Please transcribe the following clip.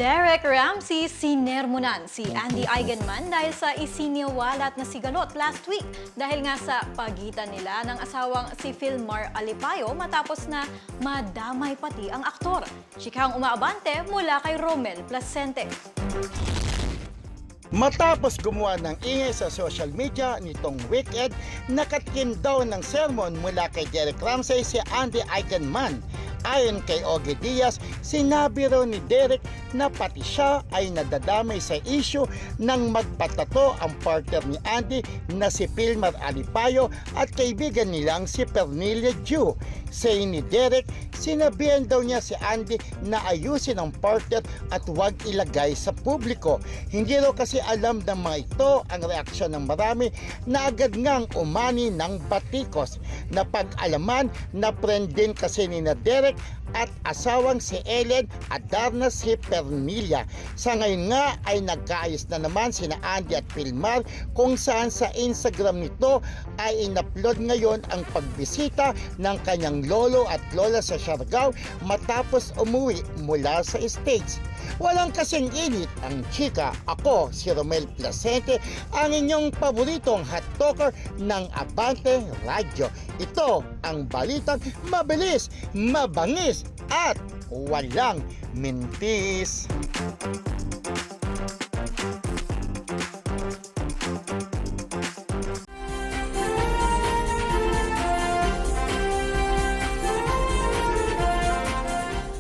Derek Ramsey sinermonan si Andy Eigenman dahil sa isiniwalat na sigalot last week dahil nga sa pagitan nila ng asawang si Filmar Alipayo matapos na madamay pati ang aktor. Chikang umaabante mula kay Romel Placente. Matapos gumawa ng ingay sa social media nitong weekend, nakatikim daw ng sermon mula kay Derek Ramsey si Andy Eigenman. Ayon kay Ogie Diaz, sinabi raw ni Derek na pati siya ay nadadamay sa issue nang magpatato ang partner ni Andy na si Filmar Alipayo at kaibigan nilang si Pernilla Ju. Say ni Derek, sinabihan daw niya si Andy na ayusin ang partner at huwag ilagay sa publiko. Hindi raw kasi alam ng mga ito ang reaksyon ng marami na agad ngang umani ng batikos. Napag-alaman na friend din kasi ni na Derek at asawang si Ellen Adarna si Pernilla. Sa ngayon nga ay nagkaayos na naman sina Andy at Filmar kung saan sa Instagram nito ay in-upload ngayon ang pagbisita ng kanyang lolo at lola sa Siargao matapos umuwi mula sa States. Walang kasing init ang chika. Ako si Romel Placente, ang inyong paboritong hot talker ng Abante Radio. Ito ang balitang mabilis, mabangis at walang mintis.